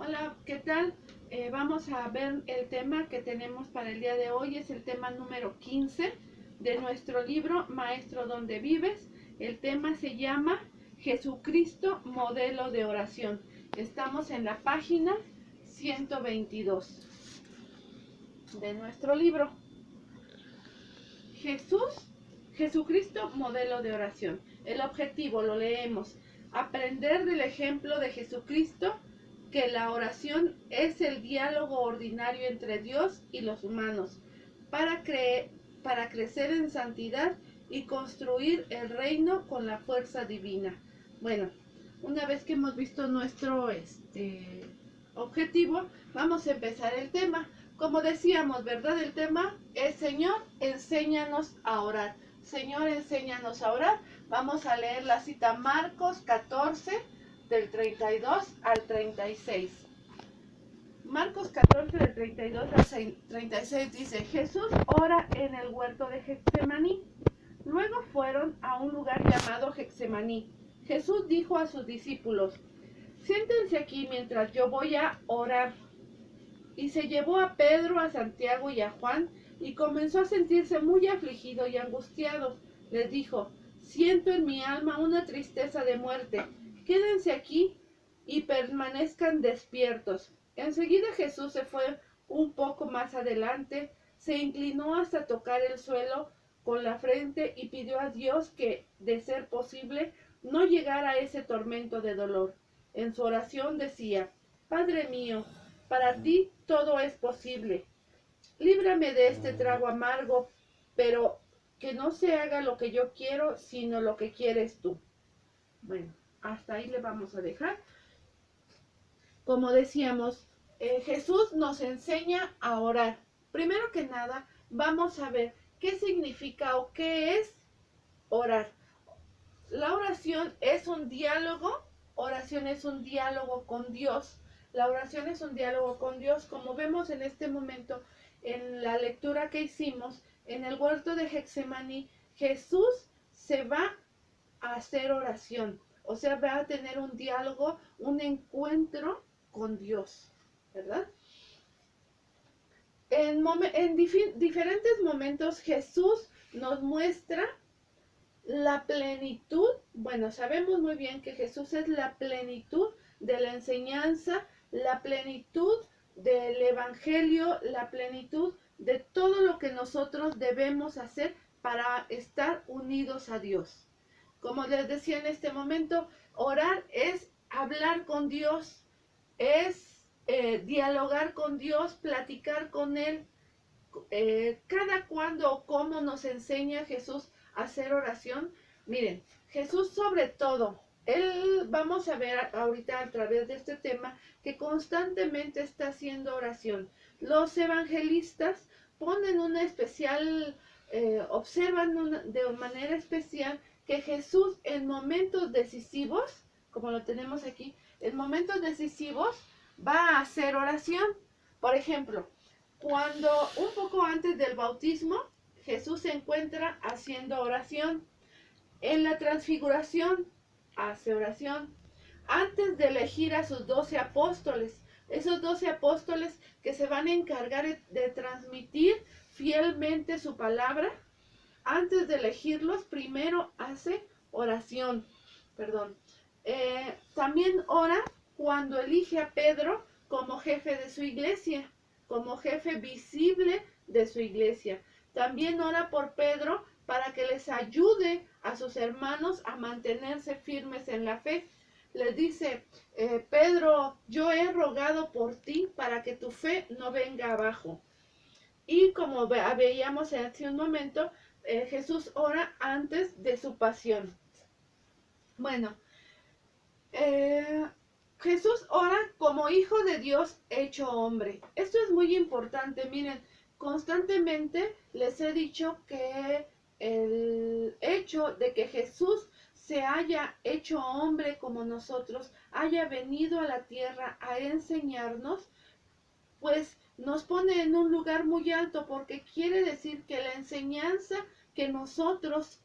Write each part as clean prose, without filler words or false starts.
Hola, ¿qué tal? Vamos a ver el tema que tenemos para el día de hoy. Es el tema número 15 de nuestro libro Maestro, ¿dónde vives? El tema se llama Jesucristo, modelo de oración. Estamos en la página 122 de nuestro libro. Jesucristo, modelo de oración. El objetivo, lo leemos, aprender del ejemplo de Jesucristo, que la oración es el diálogo ordinario entre Dios y los humanos, para crecer en santidad y construir el reino con la fuerza divina. Bueno, una vez que hemos visto nuestro objetivo, vamos a empezar el tema. Como decíamos, ¿verdad? El tema es Señor, enséñanos a orar. Señor, enséñanos a orar. Vamos a leer la cita Marcos 14, del 32 al 36. Marcos 14, del 32 al 36 dice: Jesús ora en el huerto de Getsemaní. Luego fueron a un lugar llamado Getsemaní. Jesús dijo a sus discípulos: siéntense aquí mientras yo voy a orar. Y se llevó a Pedro, a Santiago y a Juan, y comenzó a sentirse muy afligido y angustiado. Les dijo: siento en mi alma una tristeza de muerte. Quédense aquí y permanezcan despiertos. Enseguida Jesús se fue un poco más adelante, se inclinó hasta tocar el suelo con la frente y pidió a Dios que, de ser posible, no llegara a ese tormento de dolor. En su oración decía: Padre mío, para ti todo es posible. Líbrame de este trago amargo, pero que no se haga lo que yo quiero, sino lo que quieres tú. Bueno, hasta ahí le vamos a dejar. Como decíamos, Jesús nos enseña a orar. Primero que nada, vamos a ver qué significa o qué es orar. La oración es un diálogo, oración es un diálogo con Dios. La oración es un diálogo con Dios, como vemos en este momento en la lectura que hicimos en el huerto de Getsemaní. Jesús se va a hacer oración, o sea, va a tener un diálogo, un encuentro con Dios, ¿verdad? En diferentes momentos Jesús nos muestra la plenitud. Bueno, sabemos muy bien que Jesús es la plenitud de la enseñanza, la plenitud del evangelio, la plenitud de todo lo que nosotros debemos hacer para estar unidos a Dios. Como les decía en este momento, orar es hablar con Dios, es dialogar con Dios, platicar con Él. Cada cuando o cómo nos enseña Jesús a hacer oración. Miren, Jesús sobre todo, Él, vamos a ver ahorita a través de este tema, que constantemente está haciendo oración. Los evangelistas ponen una especial, observan de manera especial que Jesús en momentos decisivos, como lo tenemos aquí, en momentos decisivos va a hacer oración. Por ejemplo, cuando un poco antes del bautismo, Jesús se encuentra haciendo oración. En la transfiguración, hace oración. Antes de elegir a sus 12 apóstoles, esos 12 apóstoles que se van a encargar de transmitir fielmente su palabra, antes de elegirlos, primero hace oración. Perdón. También ora cuando elige a Pedro como jefe de su iglesia, como jefe visible de su iglesia. También ora por Pedro para que les ayude a sus hermanos a mantenerse firmes en la fe. Les dice: Pedro, yo he rogado por ti para que tu fe no venga abajo. Y como veíamos hace un momento, Jesús ora antes de su pasión. Bueno, Jesús ora como hijo de Dios hecho hombre. Esto es muy importante. Miren, constantemente les he dicho que el hecho de que Jesús se haya hecho hombre como nosotros, haya venido a la tierra a enseñarnos, pues nos pone en un lugar muy alto, porque quiere decir que la enseñanza que nosotros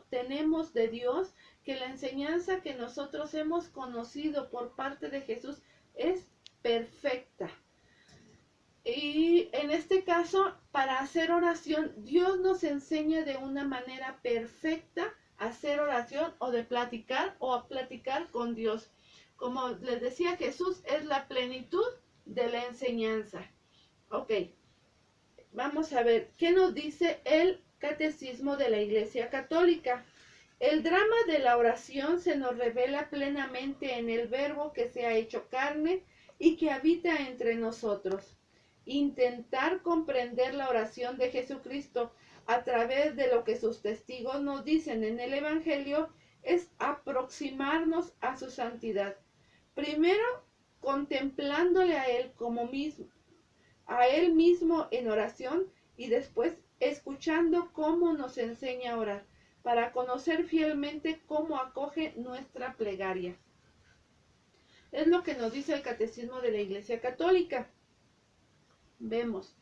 tenemos de Dios, que la enseñanza que nosotros hemos conocido por parte de Jesús es perfecta. Y en este caso, para hacer oración, Dios nos enseña de una manera perfecta a hacer oración o de platicar o a platicar con Dios. Como les decía, Jesús es la plenitud de la enseñanza. Ok, vamos a ver, ¿qué nos dice el Catecismo de la Iglesia Católica? El drama de la oración se nos revela plenamente en el Verbo que se ha hecho carne y que habita entre nosotros. Intentar comprender la oración de Jesucristo a través de lo que sus testigos nos dicen en el Evangelio es aproximarnos a su santidad. Primero, contemplándole a Él a Él mismo en oración, y después escuchando cómo nos enseña a orar, para conocer fielmente cómo acoge nuestra plegaria. Es lo que nos dice el Catecismo de la Iglesia Católica. Vemos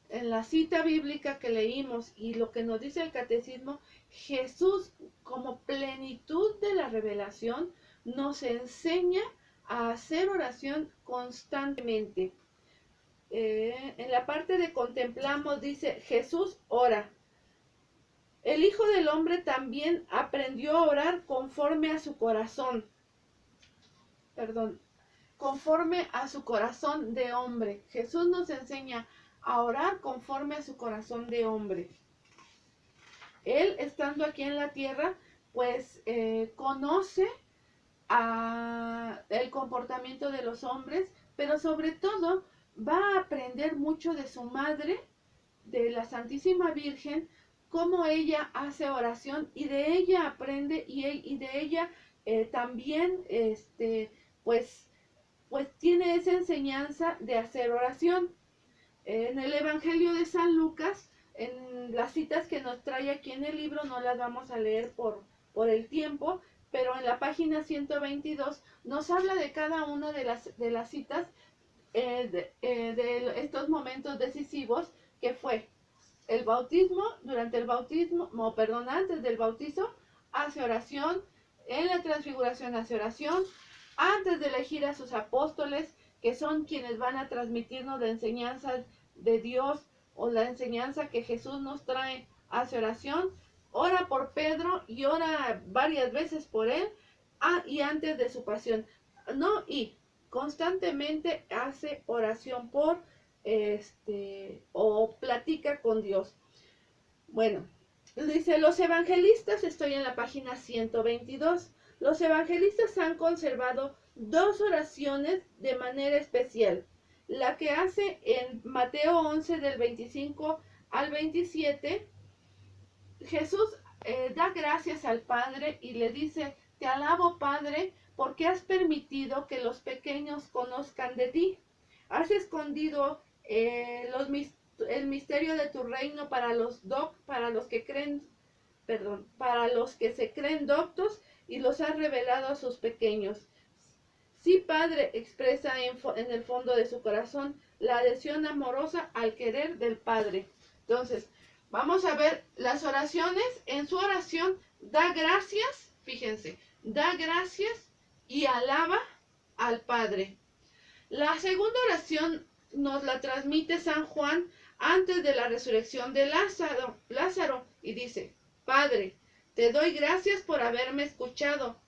en la cita bíblica que leímos y lo que nos dice el Catecismo, Jesús, como plenitud de la revelación, nos enseña a hacer oración constantemente. En la parte de contemplamos dice, Jesús ora. El Hijo del Hombre también aprendió a orar conforme a su corazón. Conforme a su corazón de hombre. Jesús nos enseña a orar conforme a su corazón de hombre. Él, estando aquí en la tierra, pues conoce el comportamiento de los hombres, pero sobre todo va a aprender mucho de su madre, de la Santísima Virgen, cómo ella hace oración, y de ella aprende y de ella también pues tiene esa enseñanza de hacer oración. En el Evangelio de San Lucas, en las citas que nos trae aquí en el libro, no las vamos a leer por el tiempo, pero en la página 122 nos habla de cada una de las citas de estos momentos decisivos, que fue el bautismo, antes del bautizo hace oración, en la transfiguración hace oración, antes de elegir a sus apóstoles, que son quienes van a transmitirnos la enseñanza de Dios o la enseñanza que Jesús nos trae, hace oración, ora por Pedro y ora varias veces por él, y antes de su pasión, constantemente hace oración o platica con Dios. Bueno, dice, los evangelistas, estoy en la página 122, los evangelistas han conservado dos oraciones de manera especial. La que hace en Mateo 11 del 25 al 27, Jesús da gracias al Padre y le dice, te alabo, Padre, porque has permitido que los pequeños conozcan de ti. Has escondido el misterio de tu reino para los que se creen doctos, y los has revelado a sus pequeños. Sí, Padre, expresa en el fondo de su corazón la adhesión amorosa al querer del Padre. Entonces, vamos a ver las oraciones. En su oración da gracias, fíjense, da gracias y alaba al Padre. La segunda oración nos la transmite San Juan antes de la resurrección de Lázaro, y dice, Padre, te doy gracias por haberme escuchado,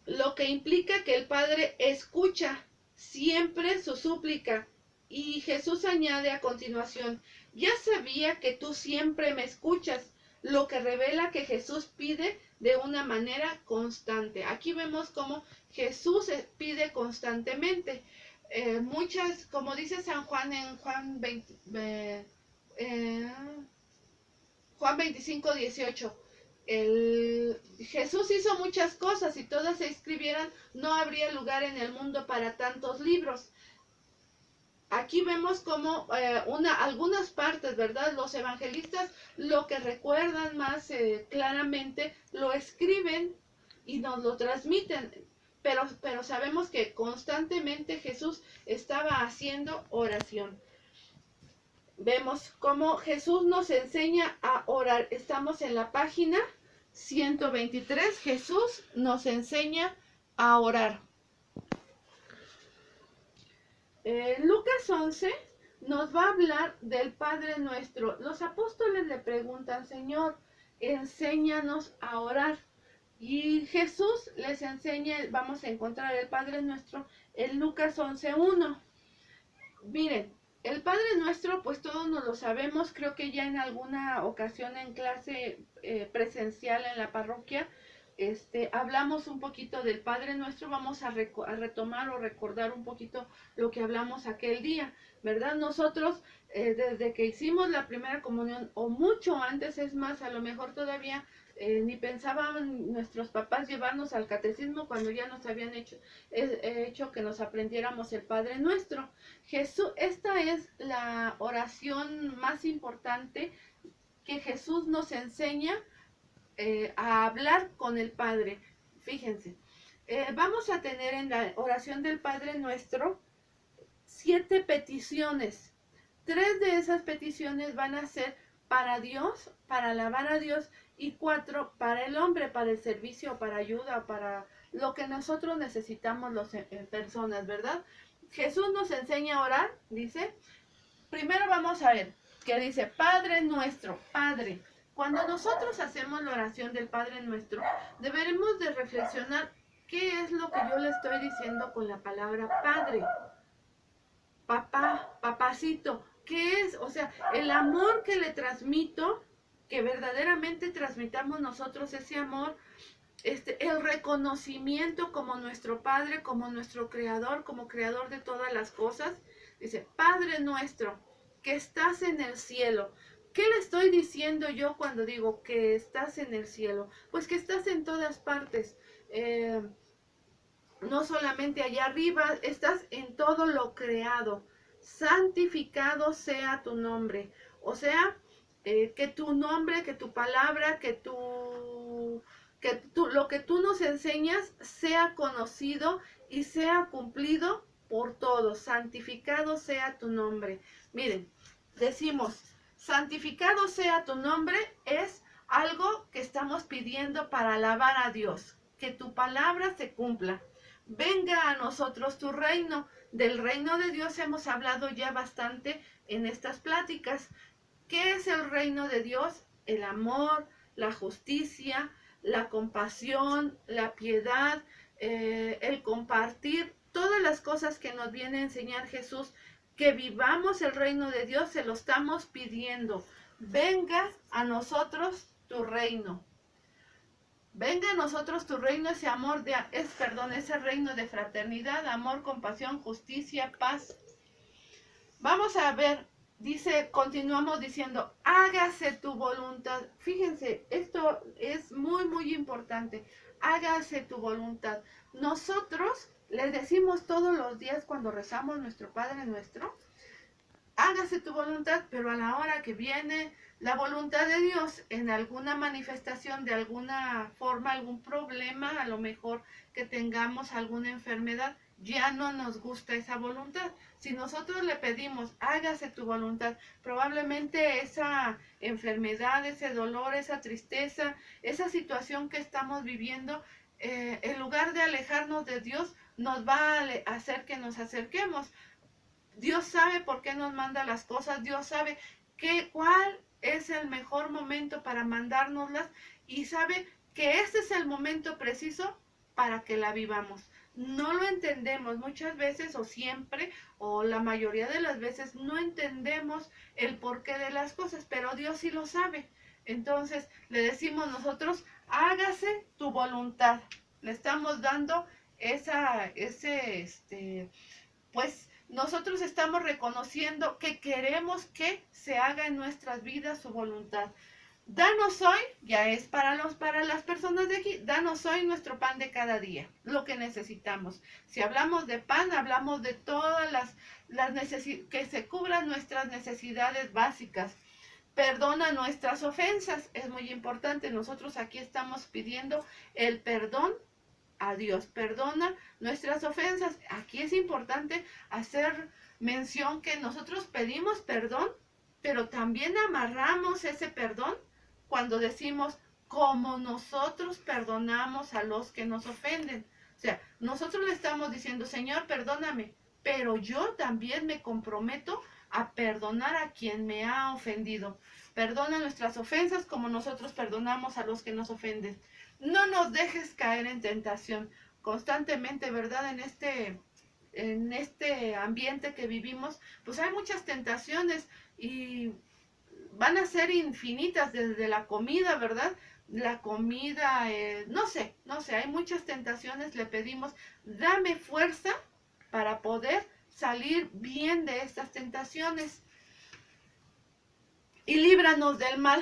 lo que implica que el Padre escucha siempre su súplica. Y Jesús añade a continuación, ya sabía que tú siempre me escuchas, lo que revela que Jesús pide de una manera constante. Aquí vemos cómo Jesús pide constantemente. Como dice San Juan en Juan 25, 18, Jesús hizo muchas cosas, y todas se escribieran, no habría lugar en el mundo para tantos libros. Aquí vemos como algunas partes, ¿verdad? Los evangelistas lo que recuerdan más claramente lo escriben y nos lo transmiten, pero sabemos que constantemente Jesús estaba haciendo oración. Vemos cómo Jesús nos enseña a orar. Estamos en la página 123. Jesús nos enseña a orar. Lucas 11 nos va a hablar del Padre Nuestro. Los apóstoles le preguntan, Señor, enséñanos a orar. Y Jesús les enseña, vamos a encontrar el Padre Nuestro en Lucas 11:1. Miren, el Padre Nuestro, pues todos nos lo sabemos, creo que ya en alguna ocasión en clase presencial en la parroquia, hablamos un poquito del Padre Nuestro, vamos a retomar o recordar un poquito lo que hablamos aquel día, ¿verdad? Nosotros, desde que hicimos la primera comunión, o mucho antes, es más, a lo mejor todavía ni pensaban nuestros papás llevarnos al catecismo cuando ya nos habían hecho que nos aprendiéramos el Padre Nuestro. Jesús, esta es la oración más importante que Jesús nos enseña a hablar con el Padre. Fíjense, vamos a tener en la oración del Padre Nuestro 7 peticiones. 3 de esas peticiones van a ser para Dios, para alabar a Dios, y 4 para el hombre, para el servicio, para ayuda, para lo que nosotros necesitamos las personas, ¿verdad? Jesús nos enseña a orar, dice. Primero vamos a ver que dice, Padre Nuestro, Padre. Cuando nosotros hacemos la oración del Padre Nuestro, deberemos de reflexionar qué es lo que yo le estoy diciendo con la palabra Padre. Papá, papacito, ¿qué es? O sea, el amor que le transmito, que verdaderamente transmitamos nosotros ese amor, el reconocimiento como nuestro Padre, como nuestro Creador, como Creador de todas las cosas. Dice, Padre Nuestro, que estás en el cielo. ¿Qué le estoy diciendo yo cuando digo que estás en el cielo? Pues que estás en todas partes. No solamente allá arriba, estás en todo lo creado. Santificado sea tu nombre. O sea, que tu nombre, que tu palabra, lo que tú nos enseñas sea conocido y sea cumplido por todos. Santificado sea tu nombre. Miren, decimos, santificado sea tu nombre, es algo que estamos pidiendo para alabar a Dios. Que tu palabra se cumpla. Venga a nosotros tu reino. Del reino de Dios hemos hablado ya bastante en estas pláticas. ¿Qué es el reino de Dios? El amor, la justicia, la compasión, la piedad, el compartir, todas las cosas que nos viene a enseñar Jesús, que vivamos el reino de Dios, se lo estamos pidiendo. Venga a nosotros tu reino. Venga a nosotros tu reino, ese amor ese reino de fraternidad, amor, compasión, justicia, paz. Vamos a ver, continuamos diciendo, hágase tu voluntad. Fíjense, esto es muy, muy importante. Hágase tu voluntad. Nosotros le decimos todos los días cuando rezamos nuestro Padre Nuestro, hágase tu voluntad, pero a la hora que viene la voluntad de Dios en alguna manifestación, de alguna forma, algún problema, a lo mejor que tengamos alguna enfermedad, ya no nos gusta esa voluntad. Si nosotros le pedimos, hágase tu voluntad, probablemente esa enfermedad, ese dolor, esa tristeza, esa situación que estamos viviendo, en lugar de alejarnos de Dios, nos va a hacer que nos acerquemos. Dios sabe por qué nos manda las cosas, Dios sabe cuál es el mejor momento para mandárnoslas y sabe que este es el momento preciso para que la vivamos. No lo entendemos muchas veces o siempre o la mayoría de las veces no entendemos el porqué de las cosas, pero Dios sí lo sabe. Entonces le decimos nosotros, hágase tu voluntad. Le estamos dando pues nosotros estamos reconociendo que queremos que se haga en nuestras vidas su voluntad. Danos hoy, ya es para las personas de aquí, danos hoy nuestro pan de cada día, lo que necesitamos. Si hablamos de pan, hablamos de todas las que se cubran nuestras necesidades básicas. Perdona nuestras ofensas, es muy importante. Nosotros aquí estamos pidiendo el perdón a Dios. Perdona nuestras ofensas. Aquí es importante hacer mención que nosotros pedimos perdón, pero también amarramos ese perdón cuando decimos como nosotros perdonamos a los que nos ofenden. O sea, nosotros le estamos diciendo, Señor, perdóname, pero yo también me comprometo a perdonar a quien me ha ofendido. Perdona nuestras ofensas como nosotros perdonamos a los que nos ofenden. No nos dejes caer en tentación constantemente, ¿verdad? En este ambiente que vivimos, pues hay muchas tentaciones y van a ser infinitas desde la comida, ¿verdad? La comida, no sé, hay muchas tentaciones, le pedimos, dame fuerza para poder salir bien de estas tentaciones y líbranos del mal.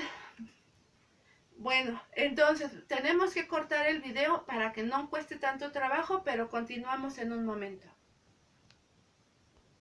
Bueno, entonces tenemos que cortar el video para que no cueste tanto trabajo, pero continuamos en un momento.